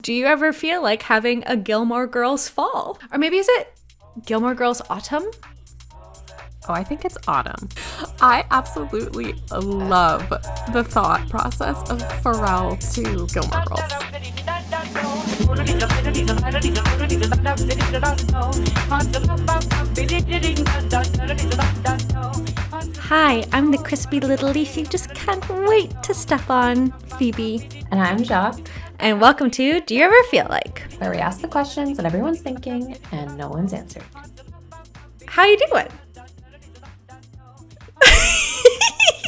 Do you ever feel like having a Gilmore Girls fall? Or maybe is it Gilmore Girls Autumn? Oh, I think it's autumn. I absolutely love the thought process of Pharrell to Gilmore Girls. Hi, I'm the crispy little leaf you just can't wait to step on, Phoebe. And I'm Jacque. And welcome to Do You Ever Feel Like? Where we ask the questions that everyone's thinking and no one's answered. How you doing?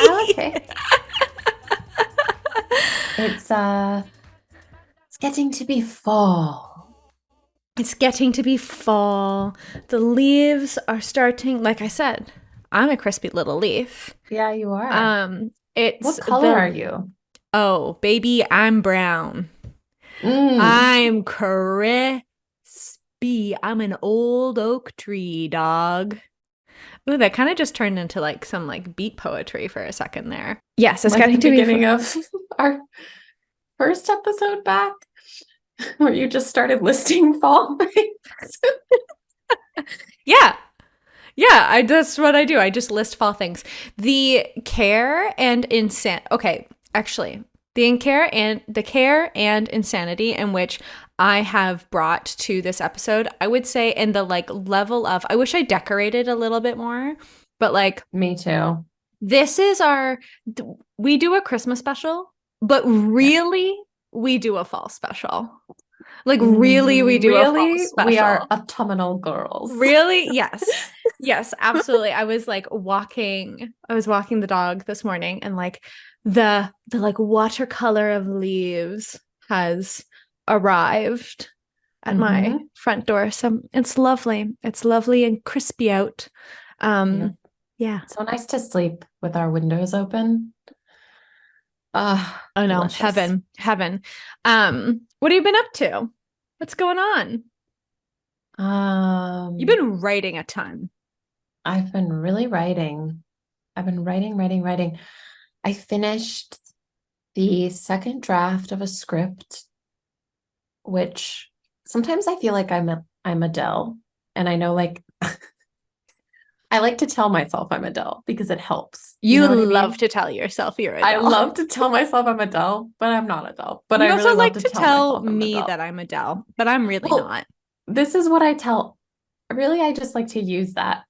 Okay. It's getting to be fall. It's getting to be fall. The leaves are starting, like I said, I'm a crispy little leaf. Yeah, you are. It's what color are you? Oh, baby, I'm brown. I'm crispy. I'm an old oak tree, dog. Ooh, that kind of just turned into like some like beat poetry for a second there. Yes, it's getting to the beginning of our first episode back, where you just started listing fall things. Yeah, that's what I do. I just list fall things. The care and the care and insanity in which I have brought to this episode, I would say in the like level of, I wish I decorated a little bit more, but like me too. This is we do a Christmas special, but really we do a fall special. Like really we do a fall special. We are autumnal girls. Really? Yes. Yes, absolutely. I was walking the dog this morning and like the like watercolor of leaves has arrived at my front door. So it's lovely. It's lovely and crispy out. Yeah. So nice to sleep with our windows open. Oh no, delicious. Heaven. What have you been up to? What's going on? You've been writing a ton. I've been really writing. I've been writing. I finished the second draft of a script, which sometimes I feel like I'm Adele, and I know like I like to tell myself I'm Adele because it helps. You love to tell yourself you're Adele. I love to tell myself I'm Adele, but I'm not Adele. But you I also really like love to tell me Adele. that I'm Adele, but I'm really not. This is what I tell. Really, I just like to use that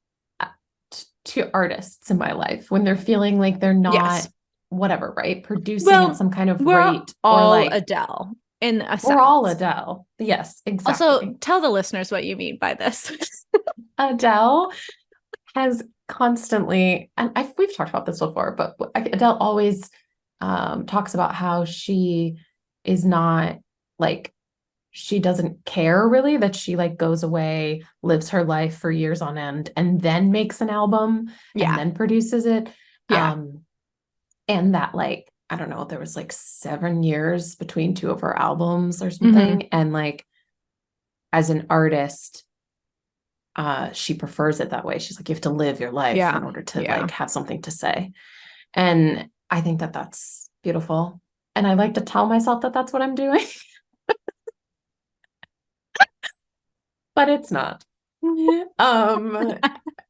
to artists in my life when they're feeling like they're not whatever, right? Producing at some kind of rate. All or like Adele. In a sense. We're all Adele. Yes, exactly. Also, tell the listeners what you mean by this. Adele has constantly, and we've talked about this before, but Adele always talks about how she is not like, she doesn't care really, that she like goes away, lives her life for years on end, and then makes an album and then produces it. And that like, I don't know, there was like 7 years between two of her albums or something. And like, as an artist, she prefers it that way. She's like, you have to live your life in order to like have something to say. And I think that that's beautiful. And I like to tell myself that that's what I'm doing. But it's not.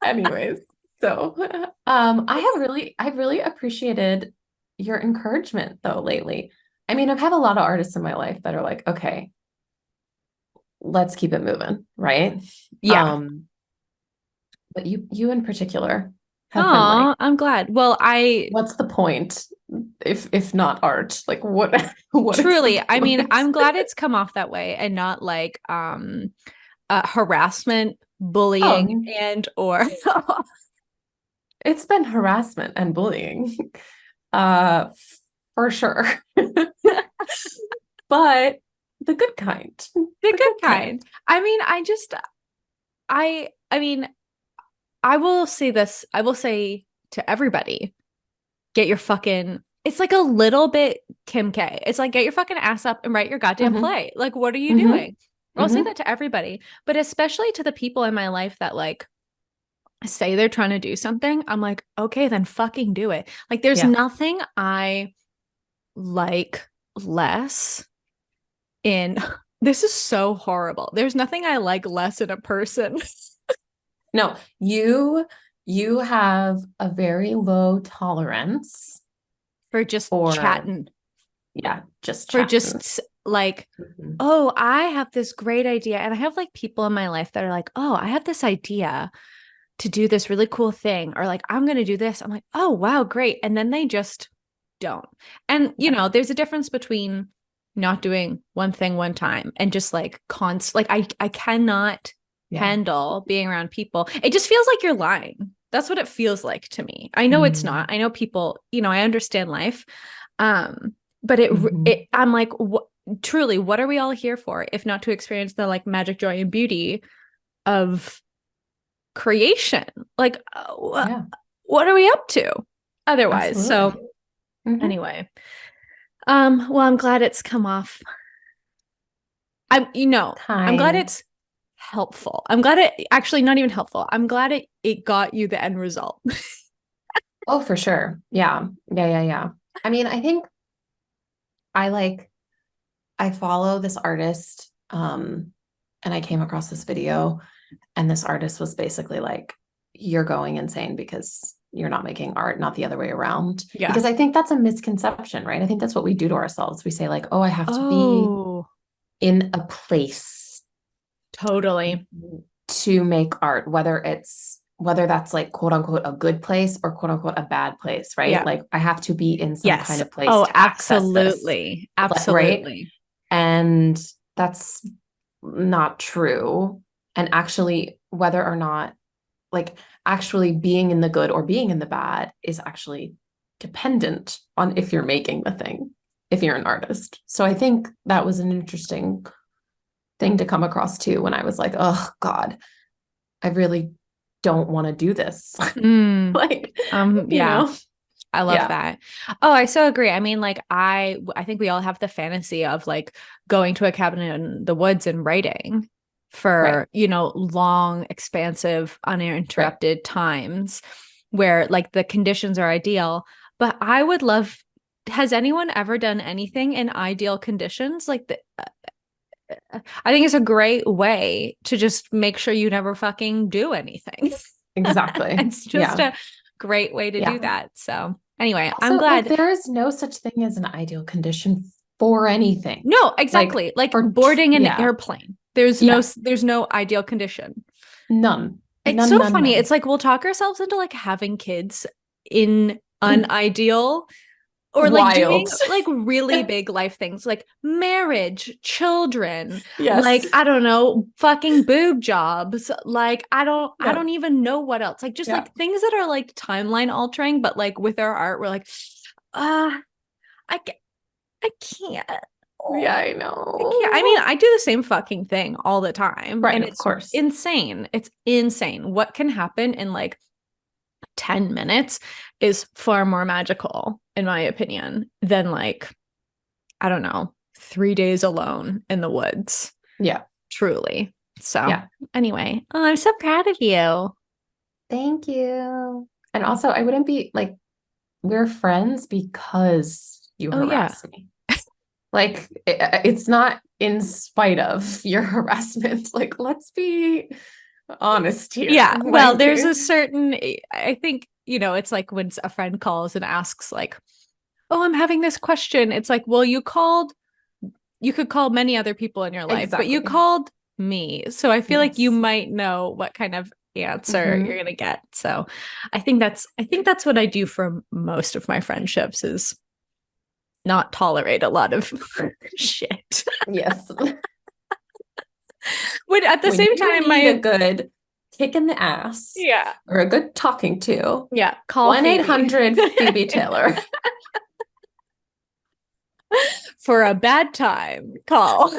Anyways, so I've really appreciated your encouragement though lately. I mean, I've had a lot of artists in my life that are like, okay, let's keep it moving, right? Yeah. But you in particular have been like, I'm glad. Well, what's the point if not art? Like what truly, I mean, I'm glad it's come off that way and not like harassment, bullying, and or it's been harassment and bullying for sure. But the good kind. The good kind. I mean, I will say this. I will say to everybody, get your fucking, it's like a little bit Kim K. It's like, get your fucking ass up and write your goddamn play. Like, what are you doing? I'll say that to everybody, but especially to the people in my life that like say they're trying to do something. I'm like, okay, then fucking do it. Like, there's nothing I like less in This is so horrible. There's nothing I like less in a person. No, you have a very low tolerance For just for chatting. just For chatting. just like, Mhm. oh, I have this great idea. And I have like people in my life that are like, oh, I have this idea to do this really cool thing. Or like, I'm going to do this. I'm like, oh, wow, great. And then they just don't. And, you know, there's a difference between not doing one thing one time and just like like I cannot handle being around people. It just feels like you're lying. That's what it feels like to me. I know it's not. I know people, you know, I understand life. But I'm like, truly, what are we all here for if not to experience the like magic, joy, and beauty of creation? Like, what are we up to otherwise? Absolutely. So anyway, well, I'm glad it's come off. I'm glad it's helpful. I'm glad it actually not even helpful. I'm glad it got you the end result. Oh, for sure. Yeah. I mean, I think I follow this artist, and I came across this video, and this artist was basically like, you're going insane because you're not making art, not the other way around. Yeah. Because I think that's a misconception, right? I think that's what we do to ourselves. We say like, oh, I have to be in a place totally to make art, whether that's like quote unquote a good place or quote unquote a bad place, right? Yeah. Like I have to be in some kind of place to absolutely access this, right? And that's not true. And actually, whether or not like actually being in the good or being in the bad is actually dependent on if you're making the thing, if you're an artist. So I think that was an interesting thing to come across too when I was like, oh God, I really don't want to do this. Like, yeah. I love that. Oh, I so agree. I mean, like I think we all have the fantasy of like going to a cabin in the woods and writing for, you know, long, expansive, uninterrupted times where like the conditions are ideal. But I would love, has anyone ever done anything in ideal conditions? Like I think it's a great way to just make sure you never fucking do anything. Exactly. It's just a great way to do that. So anyway, also, I'm glad there is no such thing as an ideal condition for anything. No, exactly. Like for boarding an airplane. There's no ideal condition. None. It's so funny. It's like we'll talk ourselves into like having kids in unideal or like doing like really big life things like marriage, children, like I don't know, fucking boob jobs. Like I don't even know what else. Like just like things that are like timeline altering, but like with our art, we're like, I can't. Yeah, I know. I mean, I do the same fucking thing all the time. Right, and it's insane. It's insane. What can happen in like 10 minutes is far more magical, in my opinion, than like, I don't know, 3 days alone in the woods. Yeah. Truly. So anyway, I'm so proud of you. Thank you. And also, I wouldn't be like, we're friends because you harass me. Like, it's not in spite of your harassment. Like, let's be honest here. Yeah. Well, there's a certain, I think, you know, it's like when a friend calls and asks like, oh, I'm having this question. It's like, well, you could call many other people in your life, but you called me. So I feel like you might know what kind of answer you're going to get. So I think that's what I do for most of my friendships is not tolerate a lot of shit. Yes. When at the same time, a good kick in the ass. Yeah. Or a good talking to. Yeah. Call 1-800 Phoebe Taylor. For a bad time, call.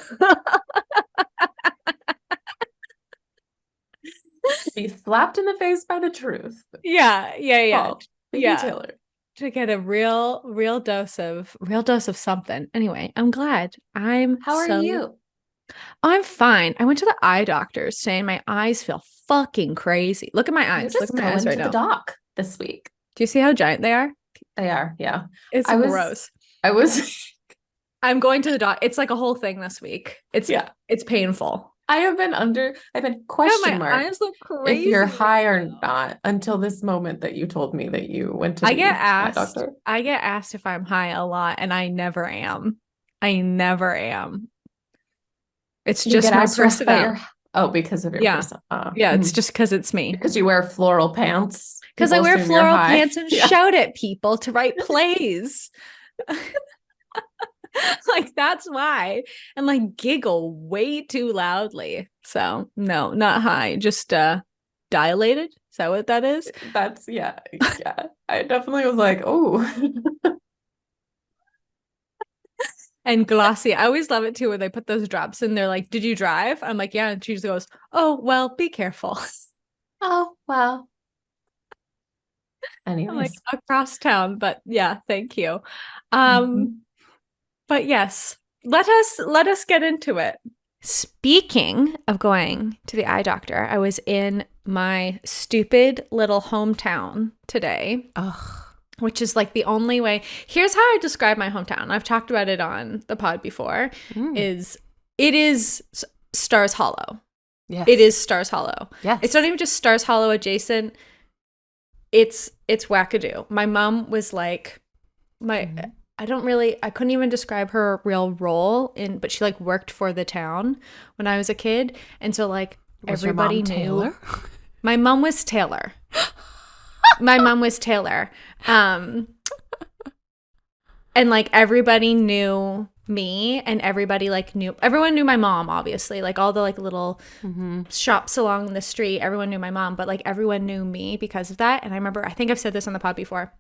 Be slapped in the face by the truth. Yeah. Call Phoebe Taylor. To get a real dose of something. Anyway, I'm glad. How are you? I'm fine. I went to the eye doctor saying my eyes feel fucking crazy. Look at my eyes. Look at my eyes right now. The doc this week. Do you see how giant they are? They are, yeah. It's gross. I was I'm going to the doc. It's like a whole thing this week. It's painful. I've been question mark eyes look crazy if you're high or now. not until this moment that you told me that you went to the eye doctor. I get asked if I'm high a lot, and I never am. It's just my personality. Because of your personality. Yeah, it's just because it's me. Because you wear floral pants. Because I wear floral pants and shout at people to write plays. Like, that's why. And like giggle way too loudly. So no, not high, just dilated. Is that what that is? That's yeah. I definitely was like, oh. And glossy. I always love it too when they put those drops in. They're like, did you drive? I'm like, yeah. And she just goes, oh, well, be careful. Oh, well. Anyways. Like across town, but yeah, thank you. But yes, let us get into it. Speaking of going to the eye doctor, I was in my stupid little hometown today. Which is like the only way. Here's how I describe my hometown. I've talked about it on the pod before. It is Stars Hollow. Yes. It is Stars Hollow. Yes. It's not even just Stars Hollow adjacent. It's wackadoo. My mom was like I couldn't even describe her real role but she like worked for the town when I was a kid. And so like everybody knew. Taylor? My mom was Taylor. And like everybody knew me, and everybody like everyone knew my mom, obviously, like all the like little shops along the street, everyone knew my mom, but like everyone knew me because of that. And I remember, I think I've said this on the pod before,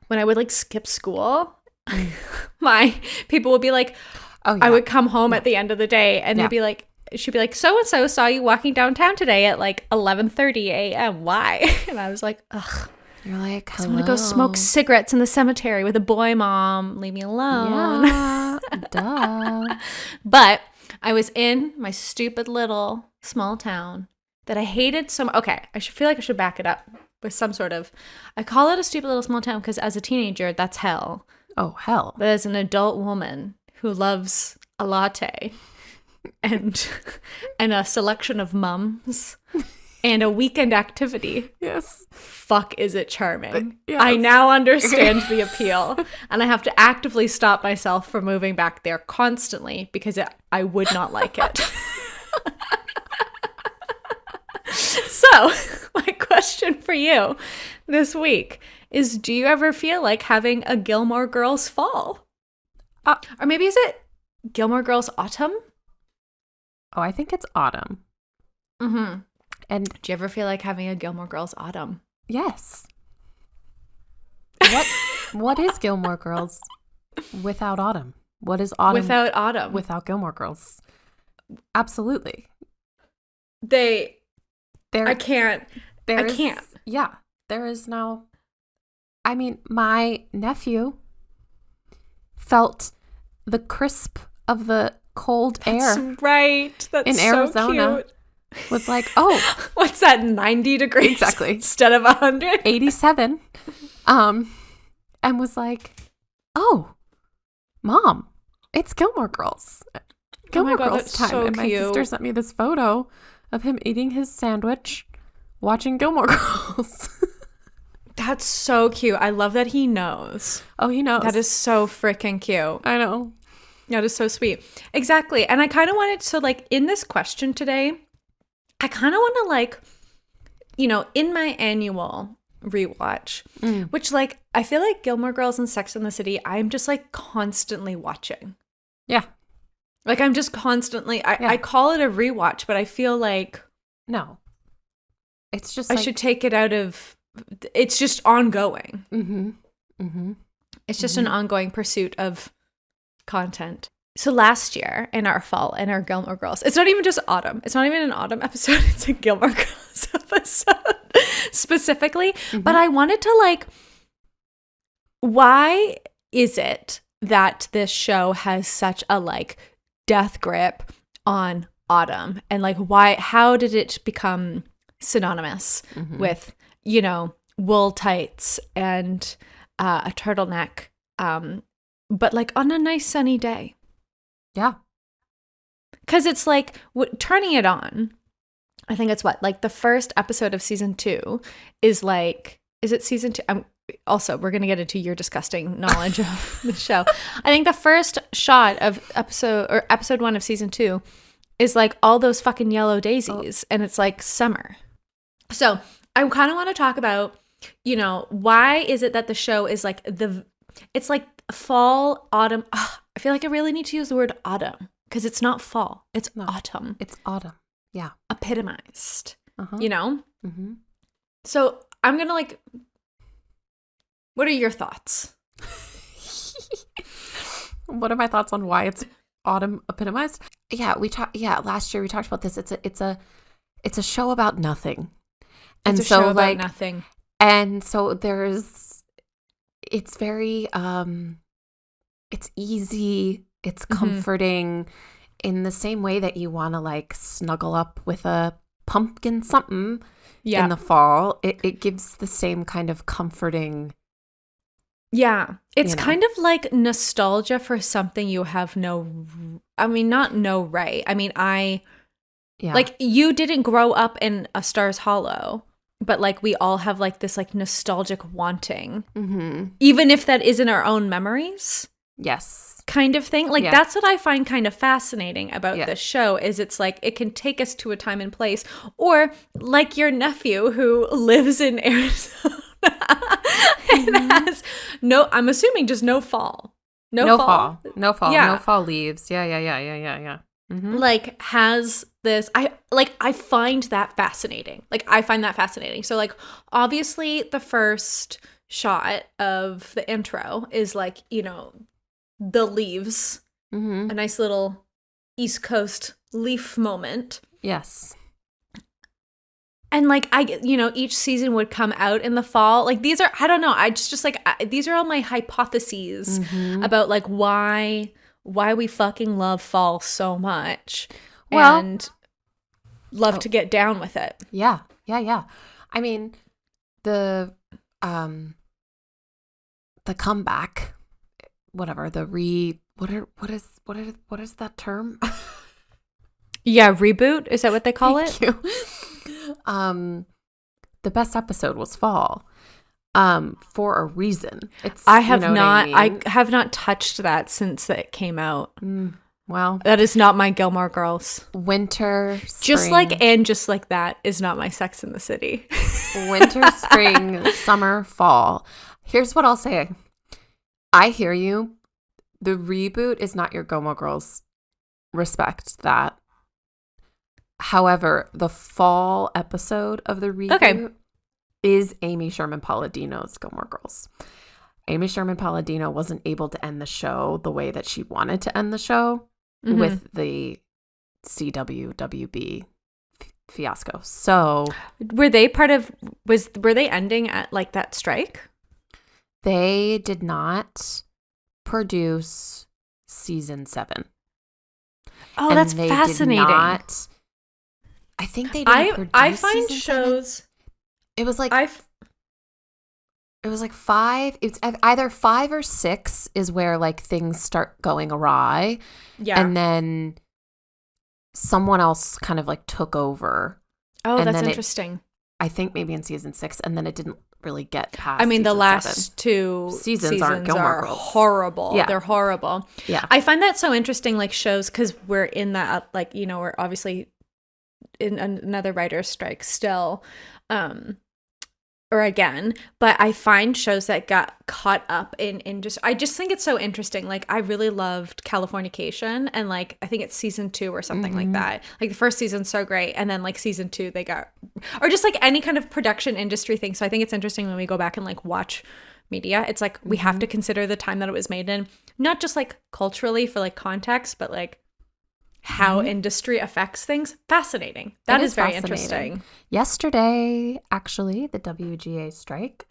when I would like skip school, my people would be like, I would come home at the end of the day and they'd be like, she'd be like, so-and-so saw you walking downtown today at like 11:30 a.m. Why? And I was like, ugh. You're like, I want to go smoke cigarettes in the cemetery with a boy, Mom. Leave me alone. Yeah, duh. But I was in my stupid little small town that I hated so much. Okay, I feel like I should back it up with some sort of, I call it a stupid little small town because as a teenager, that's hell. Oh, hell. But as an adult woman who loves a latte and a selection of mums and a weekend activity. Yes. Fuck, is it charming? Yes. I now understand the appeal, and I have to actively stop myself from moving back there constantly because I would not like it. So, my question for you this week is, do you ever feel like having a Gilmore Girls fall? Or maybe is it Gilmore Girls Autumn? Oh, I think it's Autumn. Mm-hmm. And do you ever feel like having a Gilmore Girls Autumn? Yes. What is Gilmore Girls without Autumn? What is Autumn without Autumn? Without Gilmore Girls? Absolutely. I can't. Yeah. There is now. I mean, my nephew felt the crisp of the cold air. That's right. That's in Arizona. So cute. Was like, oh, what's that, 90 degrees exactly instead of 100? 87. And was like, oh, Mom, it's Gilmore Girls. Gilmore Girls time. So and my cute. sister sent me this photo of him eating his sandwich, watching Gilmore Girls. That's so cute. I love that he knows. Oh, he knows. That is so freaking cute. I know. That is so sweet. Exactly. And I kind of wanted to, like, in this question today, I kind of want to, like, you know, in my annual rewatch, which, like, I feel like Gilmore Girls and Sex and the City, I'm just, like, constantly watching. Yeah. Like, I'm just constantly, I call it a rewatch, but I feel like. No. It's just I should take it out of, it's just ongoing. Mm-hmm. Mm-hmm. It's just an ongoing pursuit of content. So last year in our fall, in our Gilmore Girls, it's not even just Autumn. It's not even an Autumn episode. It's a Gilmore Girls episode specifically. Mm-hmm. But I wanted to, like, why is it that this show has such a, like, death grip on Autumn? And, like, how did it become synonymous with, you know, wool tights and a turtleneck but like on a nice sunny day. Yeah. Because it's like turning it on. I think it's like the first episode of season 2 is like, is it season 2? Also, we're going to get into your disgusting knowledge of the show. I think the first shot of episode 1 of season 2 is like all those fucking yellow daisies, and it's like summer. So I kind of want to talk about, you know, why is it that the show is like it's like fall, autumn. Ugh, I feel like I really need to use the word autumn because it's not fall. It's autumn. It's autumn. Yeah. Epitomized, you know? Mm-hmm. So I'm going to like, what are your thoughts? What are my thoughts on why it's autumn epitomized? Yeah, last year we talked about this. It's a show about nothing. And it's a so show about like nothing. And so it's very it's easy, it's comforting in the same way that you want to like snuggle up with a pumpkin something in the fall. It gives the same kind of comforting. Yeah. It's kind of like nostalgia for something you have not right. I mean, like you didn't grow up in A Stars Hollow, but like we all have like this like nostalgic wanting, even if that isn't our own memories. Yes. Kind of thing. Like that's what I find kind of fascinating about this show is it's like it can take us to a time and place, or like your nephew who lives in Arizona and has I'm assuming just no fall. No fall. No fall leaves. Yeah. Like has this I find that fascinating. So like obviously the first shot of the intro is like, you know, the leaves, a nice little East Coast leaf moment. Yes. And like each season would come out in the fall. Like these are, I don't know, I just like these are all my hypotheses about like why we fucking love fall so much, and love to get down with it. Yeah. I mean, the comeback, whatever, what is that term? Yeah, reboot, is that what they call it? Thank you. The best episode was fall. For a reason. I have not touched that since it came out. Well, that is not my Gilmore Girls. Winter, spring. Just like that is not my Sex in the City. Winter, spring, summer, fall. Here's what I'll say. I hear you. The reboot is not your Gilmore Girls. Respect that. However, the fall episode of the reboot is Amy Sherman Palladino's Gilmore Girls. Amy Sherman Palladino wasn't able to end the show the way that she wanted to end the show with the CW-WB fiasco. So were they ending at like that strike? They did not produce season 7. Oh, and that's fascinating. I think they didn't produce I find season shows 7. It was like it was like 5. It's either 5 or 6 is where like things start going awry. Yeah. And then someone else kind of like took over. Oh, and that's interesting. I think maybe in season 6, and then it didn't really get past. I mean, the last 7. 2 seasons aren't Gilmore Girls. Horrible. Yeah. They're horrible. Yeah. I find that so interesting, like shows, because we're in that, like, you know, we're obviously in another writer's strike still. Or again, but I find shows that got caught up in just, I just think it's so interesting. Like I really loved Californication, and like I think it's season 2 or something like that. Like the first season's so great, and then like season 2 they got, or just like any kind of production industry thing. So I think it's interesting when we go back and like watch media, it's like we have to consider the time that it was made in, not just like culturally for like context, but like how industry affects things. Fascinating. That is very interesting. Yesterday, actually, the WGA strike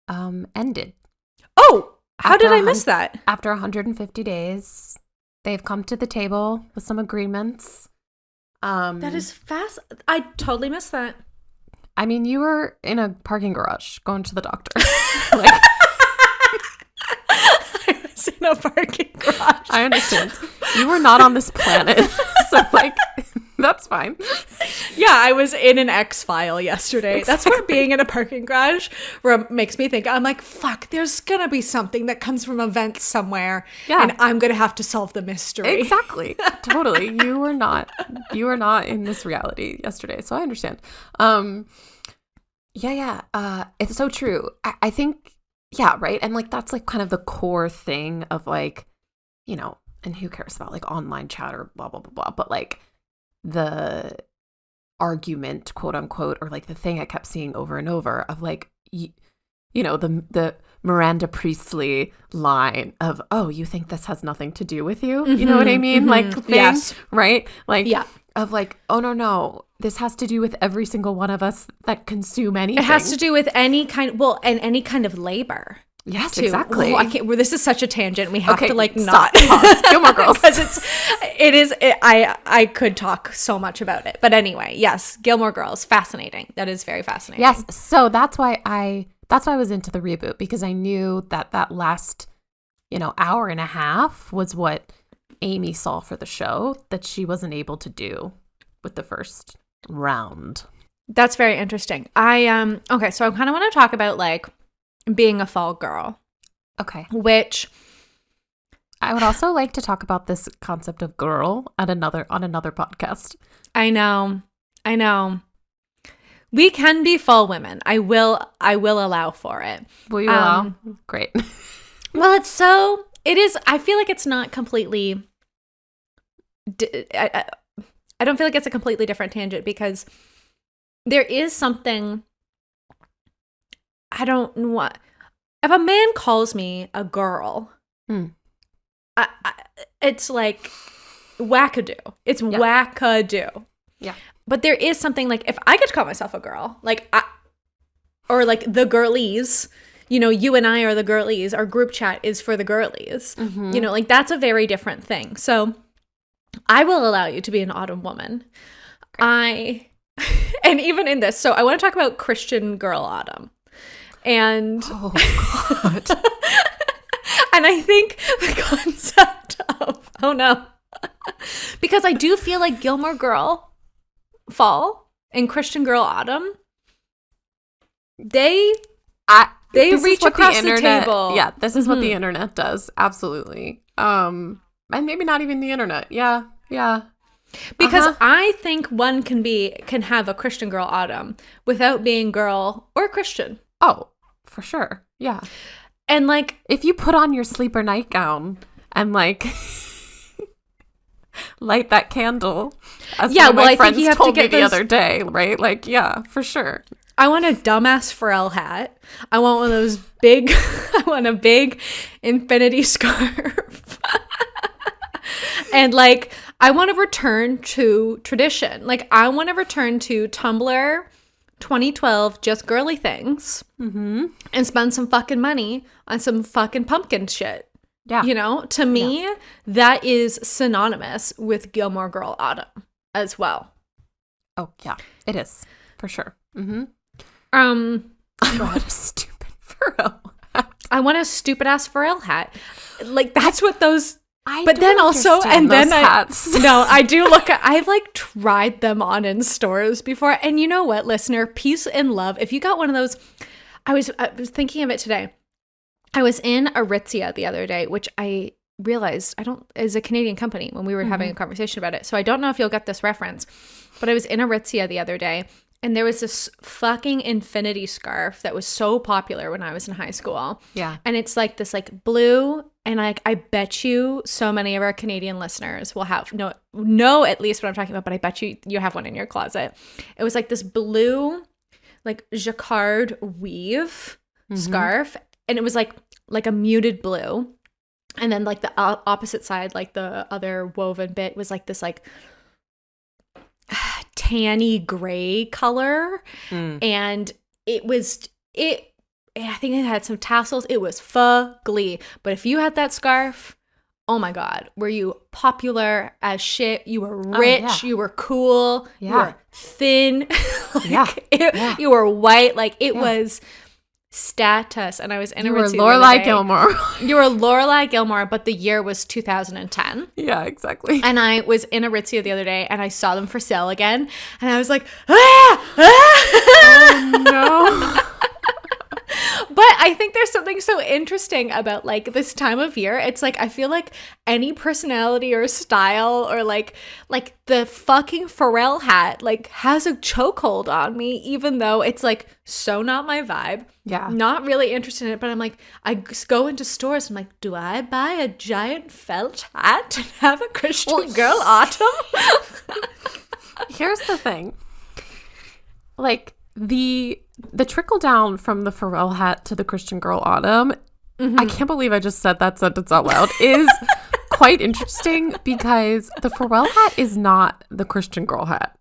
ended. Oh, how did I miss that? After 150 days, they've come to the table with some agreements. That is fast. I totally missed that. I mean, you were in a parking garage going to the doctor. Like, I was in in a parking garage. I understand. You were not on this planet. So like, that's fine. Yeah, I was in an X-File yesterday. Exactly. That's where being in a parking garage makes me think. I'm like, fuck, there's going to be something that comes from events somewhere. Yeah. And I'm going to have to solve the mystery. Exactly. Totally. You were not in this reality yesterday. So I understand. It's so true. I think, yeah, right. And like, that's like kind of the core thing of like, you know, and who cares about like online chat or blah, blah, blah, blah. But like the argument, quote unquote, or like the thing I kept seeing over and over of like, you know, the Miranda Priestley line of, oh, you think this has nothing to do with you? You know what I mean? Like, thing, yes. Right? Like, yeah. Of like, oh, no, this has to do with every single one of us that consume anything. It has to do with any kind, and any kind of labor. Yes, too. Exactly. Oh, I can't. Well, this is such a tangent. We have to like stop. not Gilmore Girls, because I could talk so much about it. But anyway, yes, Gilmore Girls, fascinating. That is very fascinating. Yes. So that's why I was into the reboot, because I knew that last, you know, hour and a half was what Amy saw for the show that she wasn't able to do with the first round. That's very interesting. Okay, so I kind of want to talk about like being a fall girl. Okay. Which I would also like to talk about this concept of girl on another podcast. I know. We can be fall women. I will allow for it. Will you allow? Great. Well, it is. I feel like it's not completely. I don't feel like it's a completely different tangent, because there is something. I don't know what. If a man calls me a girl, it's like wackadoo. It's wackadoo. Yeah. But there is something like, if I get to call myself a girl, like, or like the girlies, you know, you and I are the girlies. Our group chat is for the girlies. Mm-hmm. You know, like that's a very different thing. So I will allow you to be an autumn woman. And even in this, so I want to talk about Christian Girl Autumn. And oh God. And I think the concept of, oh no, because I do feel like Gilmore Girl Fall and Christian Girl Autumn, they reach across the table. Yeah, this is what the internet does. Absolutely. And maybe not even the internet. Yeah. Because I think one can have a Christian Girl Autumn without being girl or Christian. Oh, for sure. Yeah. And like, if you put on your sleeper nightgown and like light that candle, as one of my friends told me the other day, right? Like, yeah, for sure. I want a dumbass Pharell hat. I want one of those big, I want a big infinity scarf. And like, I want to return to tradition. Like, I want to return to Tumblr 2012, just girly things, and spend some fucking money on some fucking pumpkin shit. Yeah. You know, to me, that is synonymous with Gilmore Girl Autumn as well. Oh, yeah, it is. For sure. Mm-hmm. I want a stupid Pharrell hat. I want a stupid ass Pharrell hat. Like, that's what those... but then also, and then hats. I do look at, I've like tried them on in stores before. And you know what, listener, peace and love. If you got one of those, I was thinking of it today. I was in Aritzia the other day, which I realized is a Canadian company when we were having a conversation about it. So I don't know if you'll get this reference, but I was in Aritzia the other day, and there was this fucking infinity scarf that was so popular when I was in high school. Yeah. And it's like this like blue, and like I bet you so many of our Canadian listeners will have know at least what I'm talking about, but I bet you have one in your closet. It was like this blue like jacquard weave scarf, and it was like a muted blue. And then like the opposite side, like the other woven bit, was like this like tanny gray color. And I think it had some tassels. It was fugly. But if you had that scarf, oh my God, were you popular as shit? You were rich. You were cool. You were thin. You were white. Like it was Status. And I was in You a were Ritzy the other Lorelai day. Gilmore. You were Lorelai Gilmore, but the year was 2010. Yeah, exactly. And I was in Aritzia the other day and I saw them for sale again. And I was like, ah! Oh, no. But I think there's something so interesting about like this time of year. It's like I feel like any personality or style or like the fucking Pharell hat like has a chokehold on me, even though it's like so not my vibe. Yeah. Not really interested in it, but I'm like, I just go into stores and I'm like, do I buy a giant felt hat and have a Christian Girl Autumn? Here's the thing. Like the trickle down from the Pharrell hat to the Christian Girl Autumn, I can't believe I just said that sentence out loud, is quite interesting because the Pharrell hat is not the Christian Girl hat.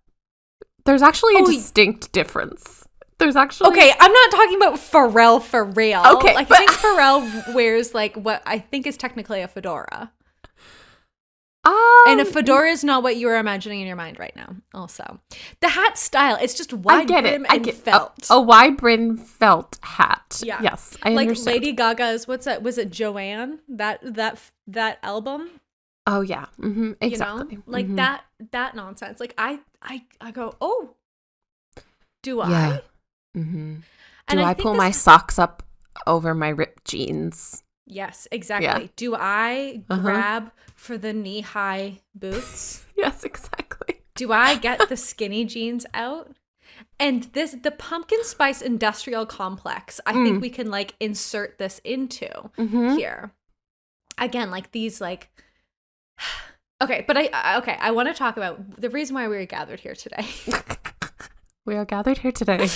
There's actually a distinct difference. There's actually... Okay, I'm not talking about Pharrell for real. Okay. Like, I think Pharrell wears, like, what I think is technically a fedora. And a fedora is not what you are imagining in your mind right now, also. The hat style, it's just wide brim and felt. A wide brim felt hat. Yeah. Yes, I like understand. Lady Gaga's, what's that? Was it Joanne? That album? Oh, yeah. Mm-hmm. Exactly. You know? Like that nonsense. Like, I go, oh, do yeah. I? Mm-hmm. And do I pull my socks up over my ripped jeans? Yes, exactly. Yeah. Do I grab for the knee-high boots? Yes, exactly. Do I get the skinny jeans out? And the pumpkin spice industrial complex, I think we can like insert this into here. Again, like these like okay, but I want to talk about the reason why we were gathered here today. We are gathered here today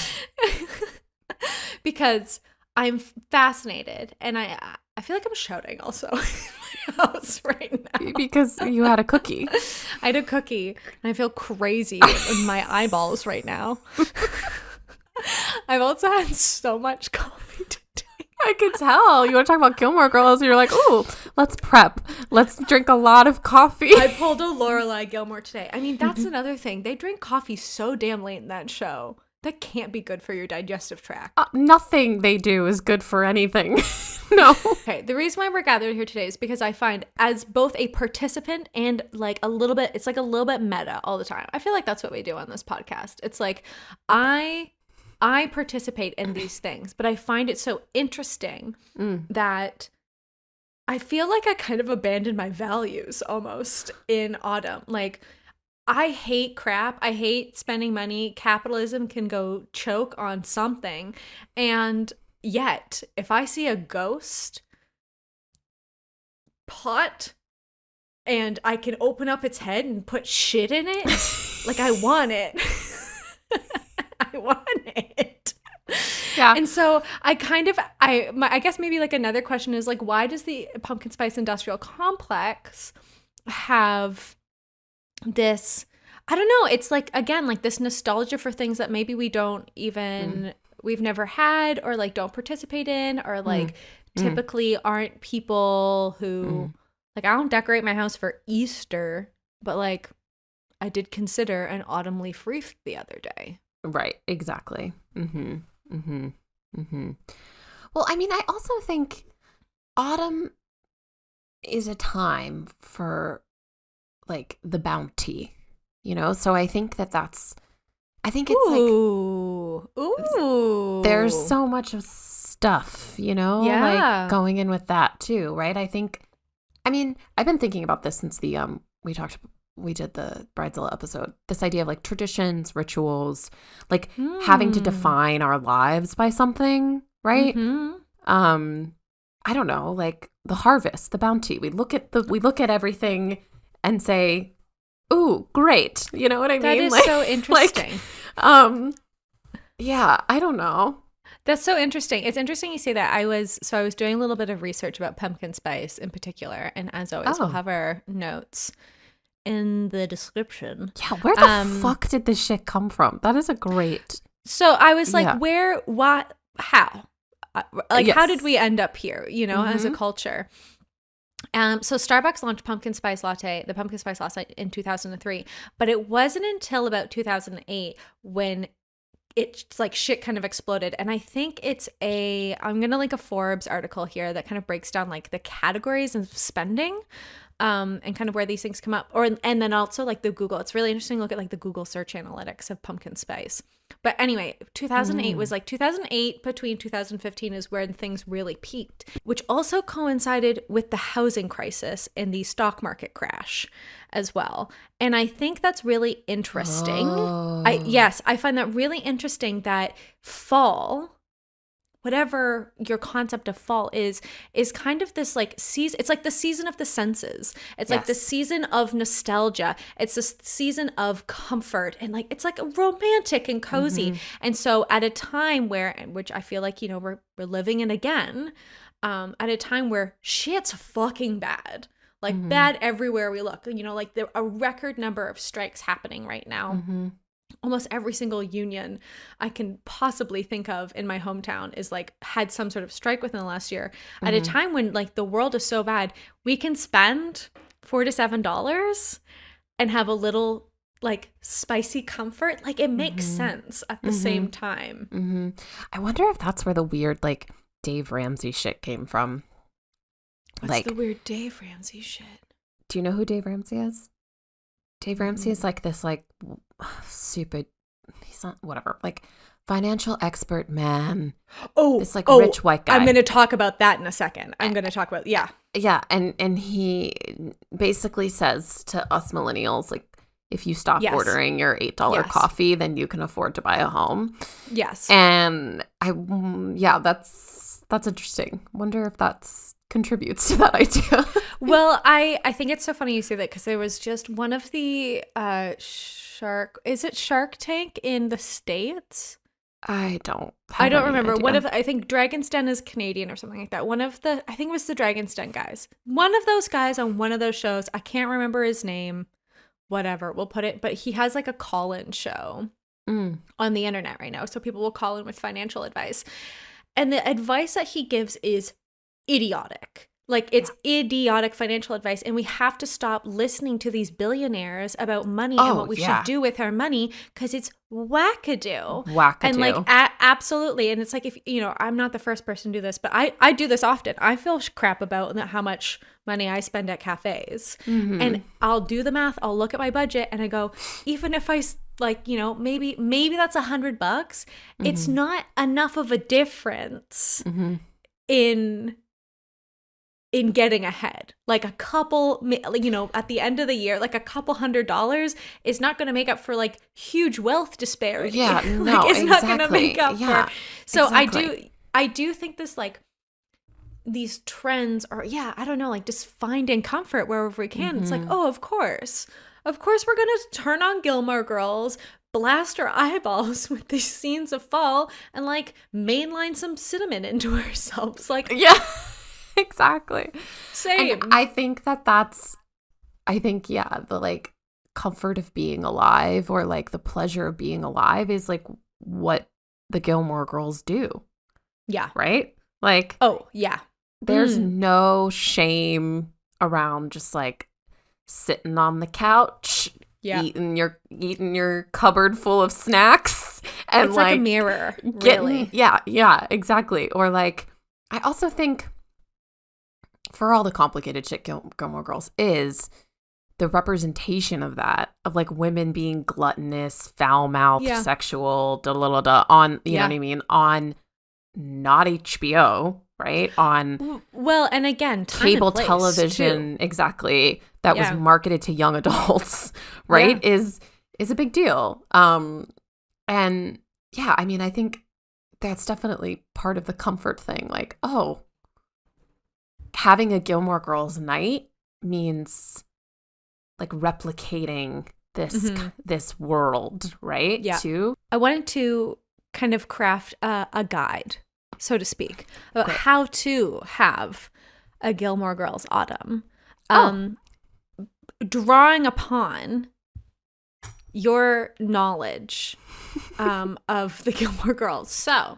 because I'm fascinated and I feel like I'm shouting also in my house right now. Because you had a cookie. I had a cookie and I feel crazy in my eyeballs right now. I've also had so much coffee today. I could tell. You want to talk about Gilmore Girls? You're like, ooh, let's prep. Let's drink a lot of coffee. I pulled a Lorelai Gilmore today. I mean, that's another thing. They drink coffee so damn late in that show. That can't be good for your digestive tract. Nothing they do is good for anything. No. Okay, the reason why we're gathered here today is because I find as both a participant and like a little bit, it's like a little bit meta all the time. I feel like that's what we do on this podcast. It's like I participate in these things, but I find it so interesting that I feel like I kind of abandoned my values almost in Autumn. Like, I hate crap. I hate spending money. Capitalism can go choke on something. And yet, if I see a ghost pot and I can open up its head and put shit in it, like I want it. I want it. Yeah. And so I guess maybe like another question is like, why does the pumpkin spice industrial complex have this, I don't know, it's like, again, like this nostalgia for things that maybe we don't even, we've never had or like don't participate in or like typically aren't people who, like I don't decorate my house for Easter, but like I did consider an autumn leaf wreath the other day. Right, exactly. Well, I mean, I also think autumn is a time for like the bounty, you know? So I think it's Ooh. There's so much of stuff, you know? Like going in with that too, right? I mean, I've been thinking about this since we did the Bridezilla episode, this idea of like traditions, rituals, like having to define our lives by something, right? I don't know, like the harvest, the bounty. We look at everything and say, ooh, great. You know what I mean? That is like, so interesting. Yeah, I don't know. That's so interesting. It's interesting you say that. I was doing a little bit of research about pumpkin spice in particular. And as always, we'll have our notes in the description. Yeah, where the fuck did this shit come from? That is a great... So I was like, where, what, how? Like, how did we end up here, you know, as a culture? So Starbucks launched the pumpkin spice latte in 2003, but it wasn't until about 2008 when it's like shit kind of exploded. And I think I'm going to link a Forbes article here that kind of breaks down like the categories of spending and kind of where these things come up. And then also like the Google. It's really interesting to look at like the Google search analytics of pumpkin spice. But anyway, 2008 was like 2008 between 2015 is when things really peaked, which also coincided with the housing crisis and the stock market crash as well. And I think that's really interesting. I find that really interesting that fall, whatever your concept of fall is kind of this like season. It's like the season of the senses. It's like the season of nostalgia. It's this season of comfort and like it's like romantic and cozy. And so at a time which I feel like, you know, we're living in again, at a time where shit's fucking bad. Like bad everywhere we look. You know, like there are a record number of strikes happening right now. Almost every single union I can possibly think of in my hometown is like had some sort of strike within the last year. At a time when like the world is so bad, we can spend $4 to $7 and have a little like spicy comfort. Like it makes sense at the same time. I wonder if that's where the weird like Dave Ramsey shit came from. What's like the weird Dave Ramsey shit? Do you know who Dave Ramsey is? Dave Ramsey is like this like stupid, he's not, whatever, like financial expert man. This like rich white guy. I'm going to talk about that in a second. I'm going to talk about, Yeah, and he basically says to us millennials, like, if you stop ordering your $8 coffee, then you can afford to buy a home. Yes. And that's interesting. Wonder if that's contributes to that idea. Well, I think it's so funny you say that because there was just one of the Shark Tank in the States? I don't remember. Idea. I think Dragon's Den is Canadian or something like that. I think it was the Dragon's Den guys. One of those guys on one of those shows, I can't remember his name, whatever, we'll put it, but he has like a call-in show on the internet right now. So people will call in with financial advice. And the advice that he gives is idiotic. Like it's idiotic financial advice, and we have to stop listening to these billionaires about money and what we should do with our money because it's wackadoo. And like absolutely. And it's like, if you know, I'm not the first person to do this, but I do this often. I feel crap about how much money I spend at cafes, and I'll do the math. I'll look at my budget and I go, even if I like, you know, maybe that's $100, it's not enough of a difference in getting ahead. Like a couple, you know, at the end of the year, like a couple $100 is not going to make up for like huge wealth disparity. Yeah, no, like, it's not going to make up for. So exactly. I do think this like these trends are, I don't know, like just finding comfort wherever we can. It's like, oh, of course we're going to turn on Gilmore Girls, blast our eyeballs with these scenes of fall, and like mainline some cinnamon into ourselves. Like, exactly. Same. And I think the like comfort of being alive, or like the pleasure of being alive, is like what the Gilmore Girls do. Yeah. Right? Like, oh, yeah. There's no shame around just like sitting on the couch, eating your cupboard full of snacks, and it's like a mirror, really. Yeah, exactly. Or like, I also think for all the complicated shit Gilmore Girls is the representation of that, of like women being gluttonous, foul-mouthed, sexual, on, you know what I mean, on not HBO, right? On and again, cable television, too. Exactly, that was marketed to young adults, right? Is a big deal. And I mean, I think that's definitely part of the comfort thing. Like, oh, having a Gilmore Girls night means like replicating this world, right? Yeah. Too. I wanted to kind of craft a guide, so to speak, about how to have a Gilmore Girls Autumn. Drawing upon your knowledge of the Gilmore Girls. So,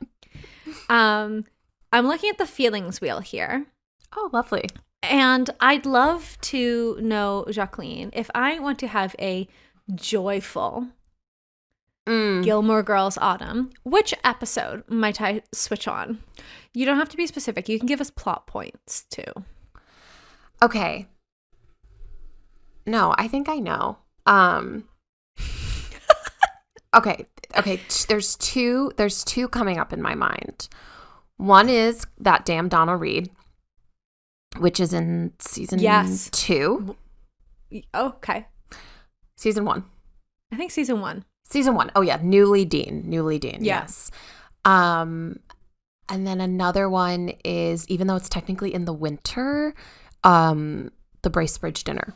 I'm looking at the feelings wheel here. Oh, lovely. And I'd love to know, Jacqueline, if I want to have a joyful Gilmore Girls Autumn. Which episode might I switch on? You don't have to be specific. You can give us plot points too. Okay. No, I think I know. Okay. There's two coming up in my mind. One is that damn Donna Reed, which is in season 2. Okay. Season 1. I think season 1. Season 1. Oh yeah, Newly Dean. Yes. And then another one is, even though it's technically in the winter, the Bracebridge dinner.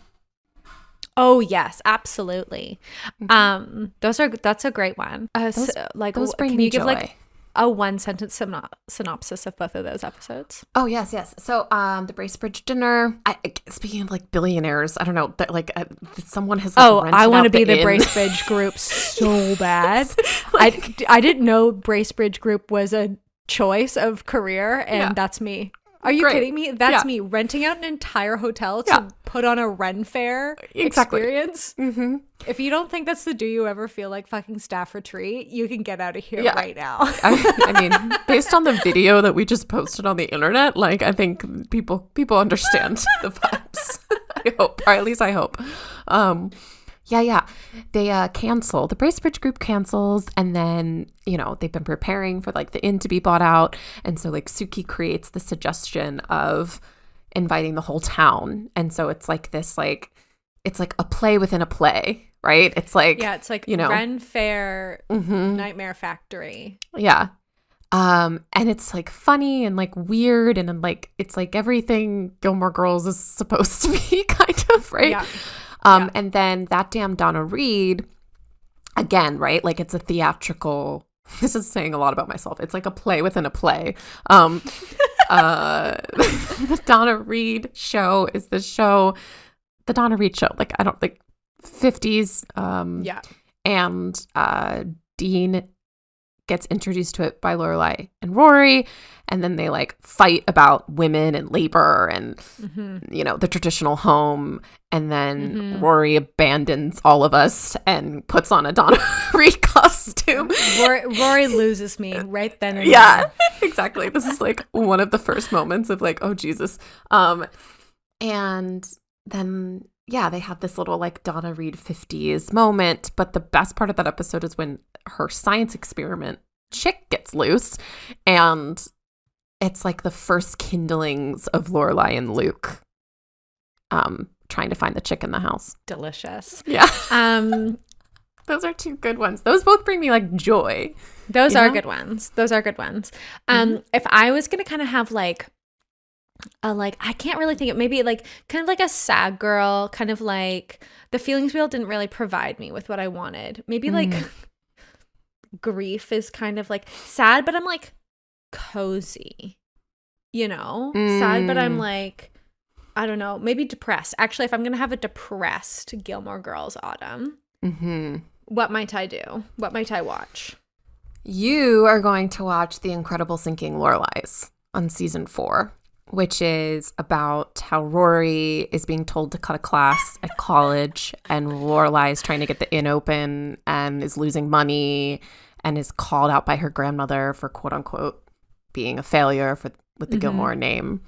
Oh yes, absolutely. That's a great one. Those bring can me you give joy. like a one sentence synopsis of both of those episodes? Oh yes. So the Bracebridge dinner. Speaking of like billionaires, I don't know that someone has. I want to be the Bracebridge group so bad. I didn't know Bracebridge group was a choice of career, and that's me. Are you kidding me? That's me renting out an entire hotel to put on a Ren Fair experience. Mm-hmm. If you don't think that's the Do You Ever Feel Like Fucking Staff Retreat, you can get out of here right now. I mean, based on the video that we just posted on the internet, like I think people understand the vibes. I hope, or at least I hope. They cancel. The Bracebridge group cancels, and then, they've been preparing for like the inn to be bought out. And so like Suki creates the suggestion of inviting the whole town. And so it's like this, like, it's like a play within a play, right? It's like, it's like, Ren Fair, Nightmare Factory. Yeah. And it's like funny and like weird, and like, it's like everything Gilmore Girls is supposed to be kind of, right? Yeah. And then that damn Donna Reed, again, right? Like it's a theatrical, this is saying a lot about myself. It's like a play within a play. The Donna Reed show is the Donna Reed show. Like, I don't think 50s. And Dean gets introduced to it by Lorelai and Rory, and then they like fight about women and labor and the traditional home, and then Rory abandons all of us and puts on a Donna Reed costume. Rory loses me right then and there. Exactly. This is like one of the first moments of like, oh Jesus. And then they have this little like Donna Reed 50s moment, but the best part of that episode is when her science experiment chick gets loose, and it's like the first kindlings of Lorelai and Luke trying to find the chick in the house. Delicious. Yeah. Those are two good ones. Those both bring me like joy. Those are good ones. If I was gonna kind of have like I can't really think of, maybe like kind of like a sad girl, kind of like the feelings wheel didn't really provide me with what I wanted. Maybe like grief is kind of like sad, but I'm like cozy, sad, but I'm like, I don't know, maybe depressed. Actually, if I'm going to have a depressed Gilmore Girls Autumn, what might I do? What might I watch? You are going to watch The Incredible Sinking Lorelais on season 4. Which is about how Rory is being told to cut a class at college, and Lorelai is trying to get the inn open and is losing money and is called out by her grandmother for quote unquote being a failure with the Gilmore name.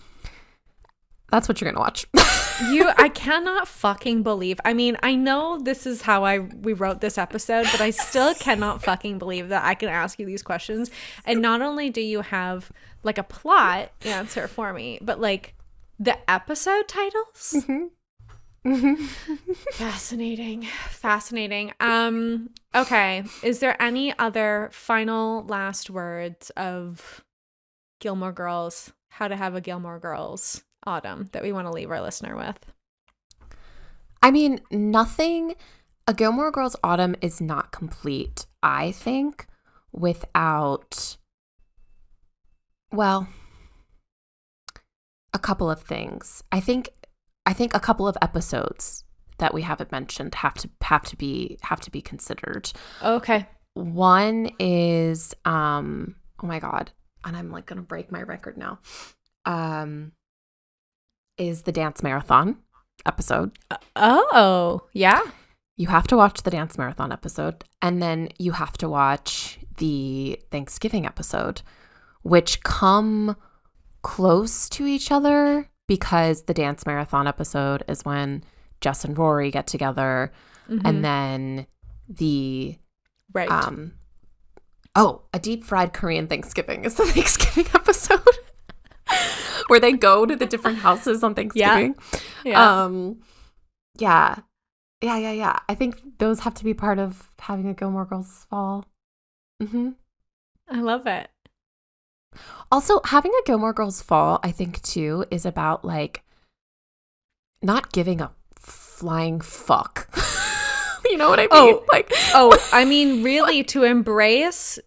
That's what you're gonna watch. I cannot fucking believe. I mean, I know this is how we wrote this episode, but I still cannot fucking believe that I can ask you these questions. And not only do you have like a plot answer for me, but like the episode titles. Fascinating. Okay. Is there any other final last words of Gilmore Girls, how to have a Gilmore Girls Autumn that we want to leave our listener with? I mean, nothing. A Gilmore Girls Autumn is not complete, I think, without, well, a couple of things. I think a couple of episodes that we haven't mentioned have to be considered. Okay. One is oh my god, and I'm like gonna break my record now. Is the dance marathon episode. Oh, yeah. you have to watch the Dance Marathon episode, and then you have to watch the Thanksgiving episode, which come close to each other because the Dance Marathon episode is when Jess and Rory get together, and then the a deep fried Korean Thanksgiving is the Thanksgiving episode where they go to the different houses on Thanksgiving. Yeah. I think those have to be part of having a Gilmore Girls fall. I love it. Also, having a Gilmore Girls fall, I think, too, is about, like, not giving a flying fuck. You know what I mean? I mean, really, to embrace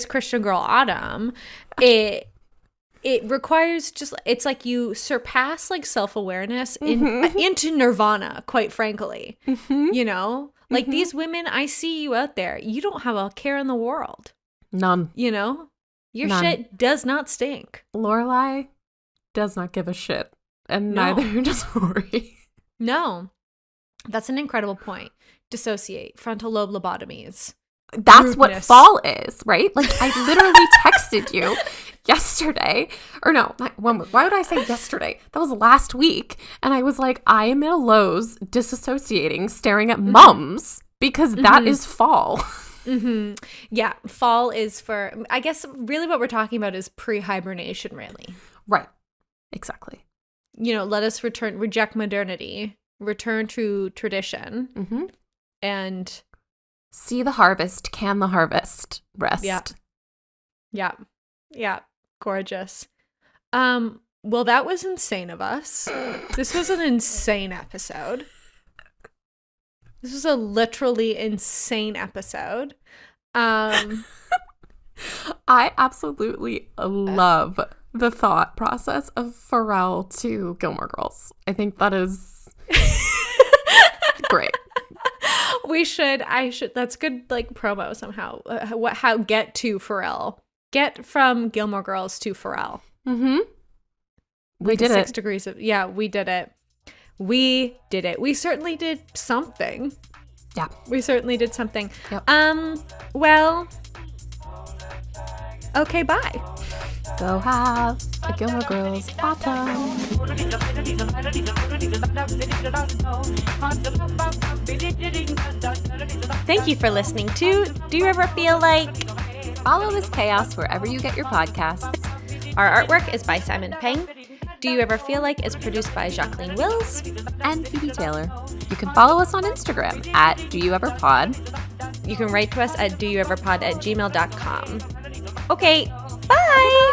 Christian Girl Autumn, it requires it's like you surpass, like, self-awareness into nirvana, quite frankly. You know? Like, these women, I see you out there. You don't have a care in the world. None. You know? Your shit does not stink. Lorelai does not give a shit. And neither does Rory. No. That's an incredible point. Dissociate. Frontal lobe lobotomies. That's Rudeness. what fall is, right? Like, I literally texted you yesterday. Or no, why would I say yesterday? That was last week. And I was like, I am in a Lowe's disassociating, staring at mums, because that is fall. Yeah, fall is for, I guess really what we're talking about is pre-hibernation, really. Right. Exactly. You know, let us reject modernity, return to tradition, and see the harvest, can the harvest, rest. Yeah. Gorgeous. Well, that was insane of us. This was an insane episode. This was a literally insane episode. I absolutely love the thought process of Pharell to Gilmore Girls. I think that is great. I should, that's good, like, promo somehow. Get to Pharell. Get from Gilmore Girls to Pharrell. We did 6 degrees of, we did it. We did it. We certainly did something. Yeah. We certainly did something. Yep. Well, okay, bye. Go have a Gilmore Girls Autumn. Thank you for listening to Do You Ever Feel Like? Follow this chaos wherever you get your podcasts. Our artwork is by Simon Peng. Do You Ever Feel Like is produced by Jacqueline Wills and Phoebe Taylor. You can follow us on Instagram at doyoueverpod. You can write to us at doyoueverpod@gmail.com. Okay, bye!